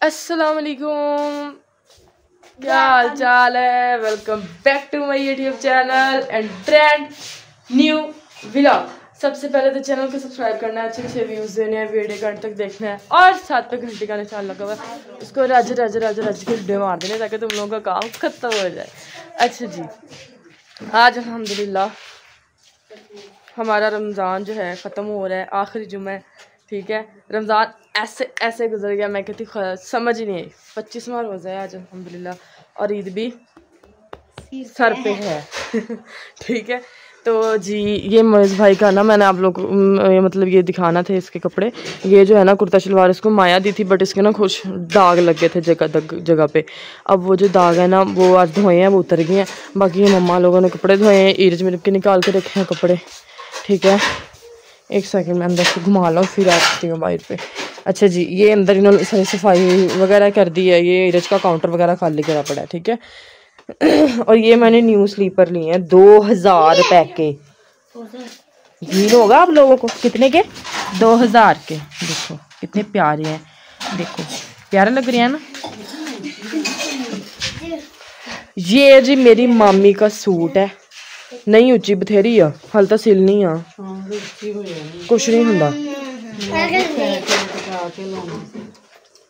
अस्सलाम वालेकुम, क्या हाल चाल है। Welcome back to my YouTube channel and trend new vlog. सबसे पहले तो चैनल को सब्सक्राइब करना है, अच्छे व्यूज़ देने हैं, वीडियो का अंत तक देखना है और साथ पे घंटे का निशान लगा हुआ है, उसको रज के वीडियो मार देने ताकि तुम लोगों का काम खत्म हो जाए। अच्छा जी, आज अल्हम्दुलिल्लाह हमारा रमज़ान जो है ख़त्म हो रहा है, आखिरी जुम्मा है। ठीक है, रमज़ान ऐसे गुजर गया, मैं कहती समझ ही नहीं आई। 25वां रोज़ा है आज अल्हम्दुलिल्लाह, और ईद भी सर पे है। ठीक है, तो जी ये मोइज़ भाई का ना मैंने आप लोग मतलब ये दिखाना थे इसके कपड़े। ये जो है ना कुर्ता शलवार इसको माया दी थी, बट इसके ना कुछ दाग लग गए थे जगह पे। अब वो जो दाग है ना वो आज धोए हैं, वो उतर गए हैं। बाकी ये मम्मा लोगों ने कपड़े धोए हैं, ईरज मिल के निकाल के रखे हैं कपड़े। ठीक है, एक सेकंड में अंदर से घुमा लो फिर आती हूँ बाहर पे। अच्छा जी, ये अंदर इन्होंने सारी सफाई वगैरह कर दी है, ये ईरज का काउंटर वगैरह खाली करा पड़ा है। ठीक है, और ये मैंने न्यू स्लीपर लिए हैं 2000 रुपए के। यकीन होगा आप लोगों को कितने के? 2000 के। देखो कितने प्यारे हैं, देखो प्यारे लग रहे हैं ना। ये जी मेरी मामी का सूट है, नहीं उच्ची बथेरी आ, हाल तो सिल नहीं आ, कुछ नहीं होंदा,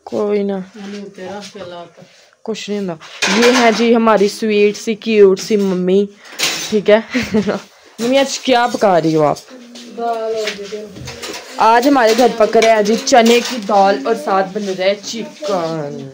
कोई ना कुछ नहीं होंदा। ये है जी हमारी स्वीट सी क्यूट सी मम्मी। ठीक है मम्मी आज क्या पका रही हो आप? आज हमारे घर पक रहा है जी चने की दाल और साथ बन रहा है चिकन।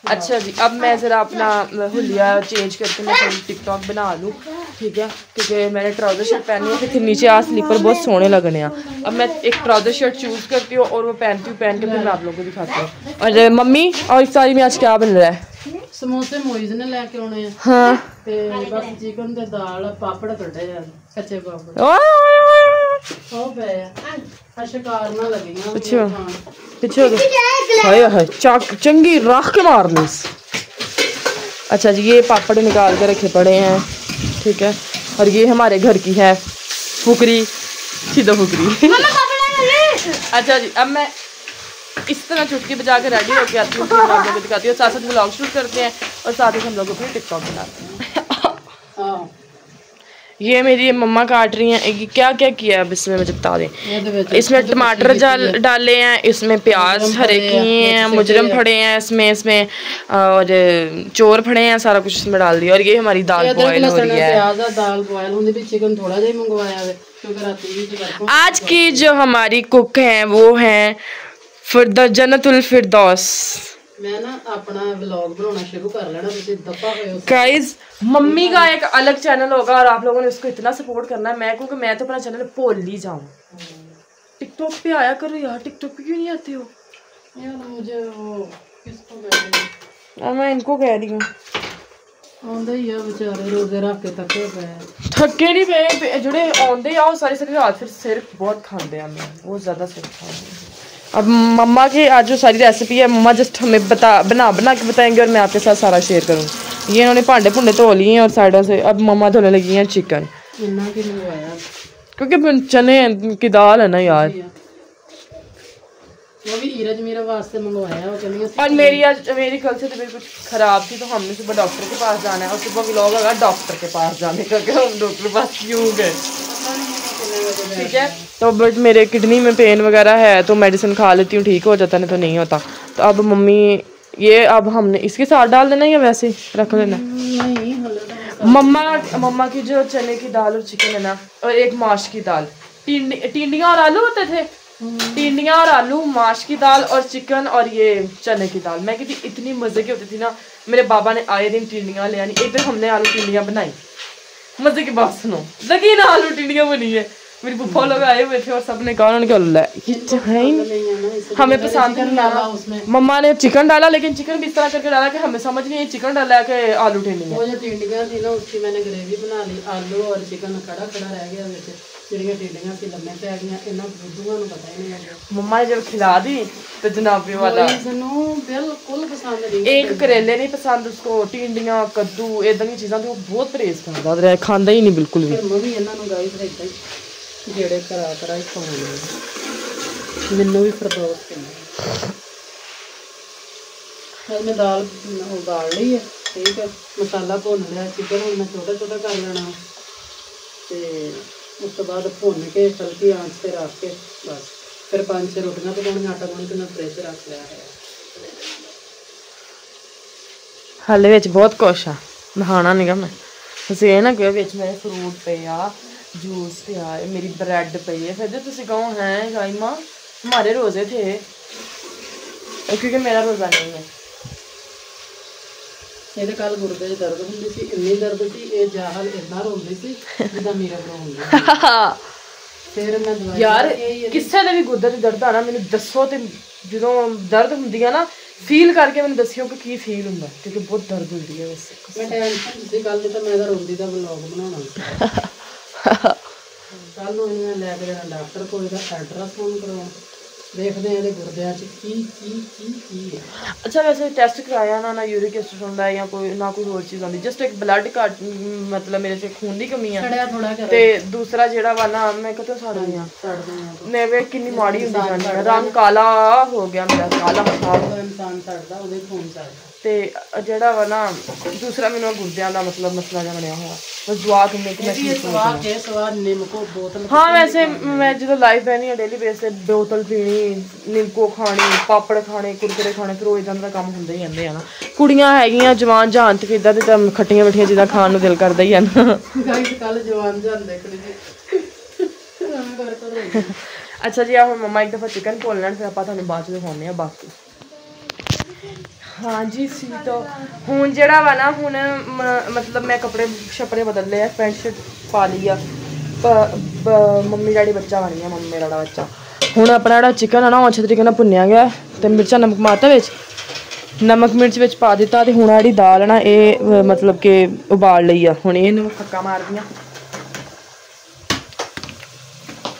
अच्छा जी, अब मैं ज़रा अपना हुलिया चेंज करके मैं थोड़ी टिकटॉक बना लूँ। ठीक है, क्योंकि मैंने ट्राउज़र शर्ट पहनी है, फिर नीचे आ स्लीपर बहुत सोने लगने हैं। अब मैं एक ट्राउज़र शर्ट चूज़ करती हूँ और वो पहनती हूँ, पहन के फिर मैं आप लोगों को दिखाती हूँ। और मम्मी और सारी में आज क्या बन रहा है? समोसे मोइज ने लेके आने हैं। हाँ ते बस चिकन ते दाल पापड़ कटे हैं, कच्चे पापड़ हो पे शिकार ना लगेगा पीछे हाय हाय चंगी रख के मारनी। अच्छा जी, ये पापड़ निकाल के रखे पड़े हैं। ठीक है, और ये हमारे घर की है फुकरी, सीधा फुकरी। अच्छा जी, अब मैं इस तरह चुटकी बजा के रेडी होके आती हूँ, आप लोगों को दिखाती हूँ, साथ साथ व्लॉग शूट करते हैं और साथ ही हम लोग अपनी टिकटॉक बनाते हैं। ये मेरी मम्मा काट रही हैं। ये क्या क्या किया है अब इसमें मुझे बता दें। इसमें टमाटर डाले हैं, इसमें प्याज हरे किए हैं, मुजरम फड़े हैं इसमें और चोर फड़े हैं, सारा कुछ इसमें डाल दिया। और ये हमारी दाल बॉयल हो रही है। दाल बॉयल होने भी चिकन थोड़ा ही मंगवाया है क्योंकि आज की जो हमारी कुक हैं वो हैं जन्नतुल फिरदौस। मैं ना अपना व्लॉग बनाना शुरू कर लेना, तुझे दफा हो गाइस। मम्मी का एक अलग चैनल होगा और आप लोगों ने उसको इतना सपोर्ट करना है। मैं क्योंकि मैं तो अपना चैनल भूल ही जाऊँ। टिकटॉक पे आया करो यार, टिकटॉक पे क्यों नहीं आते हो यार? मुझे वो किसको कह रही हूँ, मैं इनको कह रही हूँ, आंदे ही है बेचारे रोजे रख के थके नहीं पे जुड़े आंदे आओ सारी रात, फिर सिर बहुत खाते हैं, हमें बहुत ज़्यादा सिर खाते। अब मम्मा की आज जो सारी रेसिपी है मम्मा जस्ट हमें बना के बताएंगे और मैं आपके साथ सारा शेयर करूँगी। ये इन्होंने भांडे भुंडे धो लिए हैं और साइडों से अब मम्मा धोने लगी हैं चिकन, क्योंकि चने की दाल है ना यार। वो भी ईरज मेरे वास्ते मंगवाया, और मेरी कल से तबीयत कुछ ख़राब थी, तो हमने सुबह डॉक्टर के पास जाना है और सुबह व्लॉग होगा डॉक्टर के पास जाने का कि हम डॉक्टर के पास क्यों गए। ठीक है, तो बट मेरे किडनी में पेन वगैरह है तो मेडिसिन खा लेती हूँ, ठीक हो जाता, नहीं तो नहीं होता। तो अब मम्मी ये अब हमने इसके साथ डाल देना या वैसे रख लेना? मम्मा की जो चने की दाल और चिकन है ना, और एक माश की दाल, टिंडियाँ और आलू होते थे, टिंडियाँ और आलू, माश की दाल और चिकन और ये चने की दाल। मैं कहती इतनी मज़े की होती थी ना। मेरे बाबा ने आए दिन टिंडियाँ ले आनी, एक दिन हमने आलू टिंडियाँ बनाई। मज़े की बात सुनो, लगी ना आलू टिंडियाँ बनी है। मेरी बुफा लोग आए हुए थे और सबने कहा, उन्होंने क्या हमें पसंद नहीं आया। मम्मा ने चिकन डाला, लेकिन चिकन भी इस तरह करके डाला कि हमें समझ नहीं आई चिकन डाला है कि आलू टिंडियाँ। वो जो टिंडियाँ थी ना उसकी मैंने ग्रेवी बना ली, आलू और चिकन खड़ा रह गया, टिंडियाँ की लम्बे पै गई, पता ही नहीं लगा। मम्मा ने जब खिला दी तो जनाबे वाला बिल्कुल पसंद नहीं, एक करेले नहीं पसंद उसको, टिंडियाँ कद्दू इदा दी चीज़ां तो बहुत परहेज करदा, खांदा ही नहीं बिल्कुल भी। जेड़े करा ही खाने मैनू भी फिरदौस कहंदे। बस मैं दाल उबाल ली है, ठीक है। मसाला भुन लिया, चिकन हूँ मैं छोटा छोटा कर लेना, तो उस तो बाद भुन के हल्की आंच से रख के बस फिर 5-6 रोटियां पकाउणियां। आटा गुन के मैं फ्रिज रख लिया है। हाले विच बहुत कुछ आ, नहाना नहीं गा मैं। तुसीं ये ना कहो विच मेरे फ्रूट पे आ, जूस पे आ, मेरी ब्रेड पई है, फिर जो तुसीं कहो हैं गाइमा हमारे रोजे थे, क्योंकि मेरा रोजा नहीं है। ਇਹਦੇ ਕੱਲ ਗੁਰਦੇ 'ਚ ਦਰਦ ਹੁੰਦੀ ਸੀ, ਇੰਨੀ ਦਰਦ ਸੀ ਇਹ ਜਾਹਲ ਇੰਨਾ ਰੋਂਦੀ ਸੀ ਜਿੱਦਾਂ ਮੇਰਾ ਰੋਂਦੀ। ਫਿਰ ਮੈਂ ਦਵਾਈ ਯਾਰ ਕਿਸੇ ਦੇ ਵੀ ਗੁਰਦੇ 'ਚ ਦਰਦ ਆਣਾ ਮੈਨੂੰ ਦੱਸੋ, ਤੇ ਜਦੋਂ ਦਰਦ ਹੁੰਦੀ ਆ ਨਾ ਫੀਲ ਕਰਕੇ ਮੈਨੂੰ ਦੱਸਿਓ ਕਿ ਕੀ ਫੀਲ ਹੁੰਦਾ, ਕਿਉਂਕਿ ਬਹੁਤ ਦਰਦ ਹੁੰਦੀ ਹੈ ਵੈਸੇ। ਮੈਂ ਟੈਨਸ਼ਨ ਸੀ ਕੱਲ ਤਾਂ ਮੈਂ ਤਾਂ ਰੋਂਦੀ ਦਾ ਵਲੌਗ ਬਣਾਉਣਾ ਸੀ। ਕੱਲ ਨੂੰ ਇਹਨੂੰ ਮੈਂ ਲੈ ਕੇ ਜਾਣਾ ਡਾਕਟਰ ਕੋਲ, ਇਹਦਾ ਅਲਟਰਾਸਾਊਂਡ ਕਰਵਾਉਣ, ਦੇਖਦੇ ਆ ਇਹਦੇ ਗੁਰਦਿਆਂ 'ਚ ਕੀ ਹੈ। ਅੱਛਾ ਵੈਸੇ ਟੈਸਟ ਕਰਾਇਆ ਨਾ ਯੂਰਿਕ ਐਸਿਡ ਹੁੰਦਾ ਹੈ ਜਾਂ ਕੋਈ ਨਾ ਕੋਈ ਹੋਰ ਚੀਜ਼ ਹੁੰਦੀ, ਜਸਟ ਇੱਕ ਬਲੱਡ ਘੱਟ, ਮਤਲਬ ਮੇਰੇ 'ਚ ਖੂਨ ਦੀ ਕਮੀ ਆ, ਤੇ ਦੂਸਰਾ ਜਿਹੜਾ ਵਾ ਨਾ ਮੈਂ ਕਿਤੇ ਸੜਦੀ ਆ ਮੈਂ ਵੇ ਕਿੰਨੀ ਮਾੜੀ ਹੁੰਦੀ ਜਾਂਦੀ ਹੈ, ਰੰਗ ਕਾਲਾ ਹੋ ਗਿਆ ਮੇਰਾ, ਕਾਲਾ ਇਨਸਾਨ ਸੜਦਾ ਉਹਦੇ ਖੂਨ ਸੜਦਾ। ਤੇ ਜਿਹੜਾ ਵਾ ਨਾ ਦੂਸਰਾ ਮੈਨੂੰ ਗੁਰਦਿਆਂ ਦਾ ਮਤਲਬ ਮਸਲਾ ਜਿਹਾ ਬਣਿਆ ਹੋਇਆ, ਬਸ ਦੁਆ ਕਰਨੇ ਕਿ ਮੈਂ ਸਵਾਦ ਨਿੰਮਕੋ ਬੋਤਲ। ਹਾਂ ਵੈਸੇ ਮੈਂ ਜਦੋਂ ਲਾਈਫ ਬਹਿਨੀ ਆ ਡੇਲੀ ਬੇਸ ਤੇ ਬੋਤਲ ਪੀਣੀ, ਨਿੰਮਕੋ ਖਾਣੀ, ਪਾਪੜ ਖਾਣੇ, ਕੁਰਕਰੇ ਖਾਣੇ, ਫਿਰ ਉਹ ਇਦਾਂ ਦਾ ਕੰਮ ਹੁੰਦਾ ਹੀ ਰਹਿੰਦੇ ਆ ਨਾ। ਕੁੜੀਆਂ ਹੈਗੀਆਂ ਜਵਾਨ ਜਹਾਨ ਤੇ ਇਦਾਂ ਦੇ ਤਾਂ ਖੱਟੀਆਂ ਮਿੱਠੀਆਂ ਚੀਜ਼ਾਂ ਖਾਣ ਨੂੰ ਦਿਲ ਕਰਦਾ ਹੀ ਆ ਨਾ। ਗਾਇਸ ਕੱਲ ਜਵਾਨ ਜਹਾਨ ਦੇਖਣੀ ਜੀ। ਅੱਛਾ ਜੀ, ਆ ਹੁਣ ਮੰਮਾ ਇੱਕ ਦਫਾ ਚਿਕਨ ਭੁੰਨ ਲੈਣ, ਫਿਰ ਆਪਾਂ ਤੁਹਾਨੂੰ ਬਾਅਦ ਚ ਦਿਖਾਉਂਦੇ ਆ ਬਾਕੀ। ਹਾਂਜੀ ਸੀ ਤਾਂ ਹੁਣ ਜਿਹੜਾ ਵਾ ਨਾ ਹੁਣ ਮਤਲਬ ਮੈਂ ਕੱਪੜੇ ਛਪੜੇ ਬਦਲ ਲਏ ਆ, ਪੈਂਟ ਸ਼ਰਟ ਪਾ ਲਈ ਆ, ਮੰਮੀ ਡੈਡੀ ਬੱਚਾ ਬਣ ਗਿਆ, ਮੰਮੀ ਮੇਰਾ ਬੱਚਾ। ਹੁਣ ਆਪਣਾ ਜਿਹੜਾ ਚਿਕਨ ਆ ਨਾ ਉਹ ਅੱਛੇ ਤਰੀਕੇ ਨਾਲ ਭੁੰਨਿਆ ਗਿਆ, ਤੇ ਮਿਰਚਾਂ ਨਮਕ ਮਾਰਤਾ ਵਿੱਚ, ਨਮਕ ਮਿਰਚ ਵਿੱਚ ਪਾ ਦਿੱਤਾ, ਤੇ ਹੁਣ ਜਿਹੜੀ ਦਾਲ ਹੈ ਨਾ ਇਹ ਮਤਲਬ ਕਿ ਉਬਾਲ ਲਈ ਆ, ਹੁਣ ਇਹਨੂੰ ਫੱਕਾ ਮਾਰਦੀਆਂ,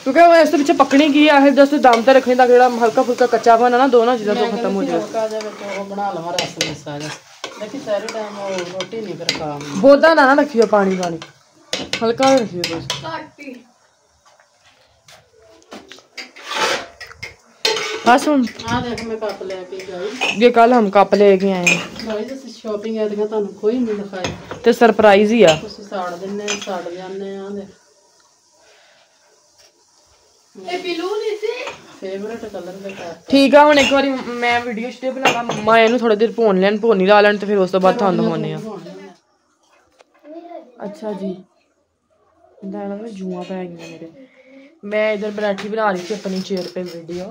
ਕਿਉਂਕਿ ਉਹ ਇਸ ਦੇ ਪਿੱਛੇ ਪੱਕਣੀ ਕੀ ਆ, ਇਹ ਜਸਟ ਦਮ ਤੇ ਰੱਖਣੀ ਤਾਂ ਜਿਹੜਾ ਹਲਕਾ ਫੁਲਕਾ ਕੱਚਾ ਬਣਾ ਨਾ ਦੋਨਾਂ ਚੀਜ਼ਾਂ ਤੋਂ ਖਤਮ ਹੋ ਜਾਵੇ। ਉਹ ਬਣਾ ਲਵਾਂ ਰਸ ਮਿਸਾ ਜਿਹਾ, ਦੇਖੀ ਸਾਰੇ ਟਾਈਮ ਉਹ ਰੋਟੀ ਨਹੀਂ ਫਿਰ ਕੰਮ ਬਹੁਤਾ ਨਾ ਰੱਖਿਓ, ਪਾਣੀ ਹਲਕਾ ਰੱਖਿਓ ਬਸ। बस ਹੁਣ ਆ ਦੇਖ ਮੈਂ ਕੱਪ ਲੈ ਕੇ ਗਈ, ये कल हम कप लेके आए हैं ਗਾਇਸ ਅਸੀਂ ਸ਼ਾਪਿੰਗ ਐਦੀਆਂ ਤੁਹਾਨੂੰ ਕੋਈ ਨਹੀਂ ਦਿਖਾਈ, ਤੇ ਸਰਪ੍ਰਾਈਜ਼ ਹੀ ਆ, ਤੁਸੀਂ ਸਾੜ ਦਿੰਨੇ ਸੜ ਜਾਂਦੇ ਆ। ਦੇ ਇਹ ਬਲੂ ਨਹੀਂ ਸੀ ਫੇਵਰਟ ਕਲਰ ਦਾ ਕੱਪ। ਠੀਕ ਆ ਹੁਣ ਇੱਕ ਵਾਰੀ ਮੈਂ ਵੀਡੀਓ ਸ਼ੂਟ ਬਣਾਉਣਾ, ਮੰਮਾ ਇਹਨੂੰ ਥੋੜੀ ਦੇਰ ਭੁੰਨੀ ਲਾ ਲੈਣ, ਤੇ ਫਿਰ ਉਸ ਤੋਂ ਬਾਅਦ ਤੁਹਾਨੂੰ ਦਿਖਾਉਂਦੇ ਆ। अच्छा जी, जुआ पै गई मेरे। मैं इधर बैठी बना रही थी अपनी चेयर पे वीडियो,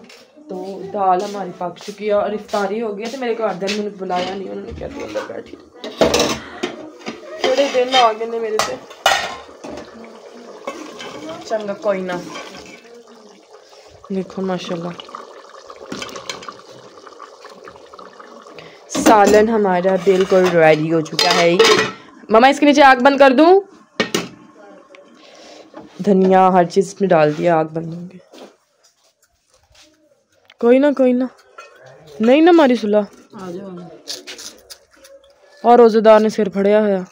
तो दाल हमारी पक चुकी है और इफ्तारी हो गई है। तो मेरे घरदे ने मैंने बुलाया नहीं, उन्होंने कहा तू अंदर बैठी, थोड़े दिन आ गए ने मेरे से। चंगा कोई ना, देखो माशाल्लाह सालन हमारा बिल्कुल रेडी हो चुका है। मम्मा इसके नीचे आग बंद कर दूं, धनिया हर चीज इसमें डाल दिया, आग बंद होंगे। कोई ना नहीं ना हमारी सुलह और रोजेदार ने सिर फड़िया होया।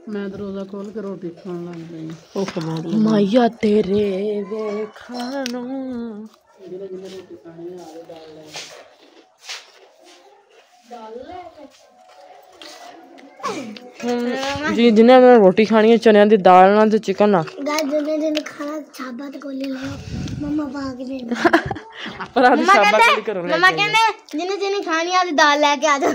मैं तो रोजा खोल के रोटी खान लग गई। माया तेरे वे खानो जी जिन्हें मैं रोटी खानी है चने की दाल ना ते चिकन ना खाना छाबा ते कोली ले मम्मा भाग दे पर आज छाबा कोली करो मम्मा कहंदे जिन्हें खानी आदी दाल लेके आ जा।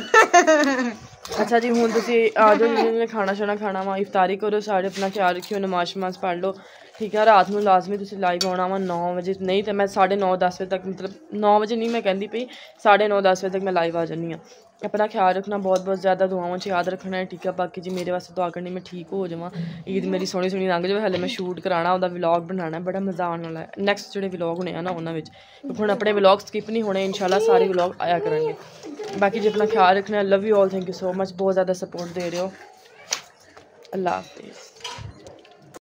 अच्छा जी हुण तुसीं आ जाओ, जिन्हें खाना शाना खाना वा इफ्तारी करो, सारे अपना ख्याल रखियो, नमाज शमाज पढ़ लो, ठीक है। रात में लाजमी तुसीं लाइव आना वा 9 बजे, नहीं तो मैं 9:30-10 बजे तक, मतलब 9 बजे नहीं मैं कहती पई 9:30-10 बजे तक मैं लाइव आ जानी हाँ। अपना ख्याल रखना, बहुत बहुत ज़्यादा दुआओं च याद रखना है, ठीक है। बाकी जी मेरे वास्ते दुआ करनी मैं ठीक हो जावां, ईद मेरी सोहनी सोहनी लंघ जाए, हले मैं शूट कराना, ਉਹਦਾ व्लॉग बनाना है, बड़ा मज़ा आने वाला है। नैक्सट ਜਿਹੜੇ व्लॉग होने हैं ना उन्होंने क्योंकि ਹੁਣ ਆਪਣੇ व्लॉग स्किप नहीं होने, इंशाल्लाह सारे व्लॉग आया करेंगे। बाकी जी अपना ख्याल रखना, love you all, thank you so much, बहुत ज़्यादा सपोर्ट दे रहे हो। अल्लाह हाफिज़।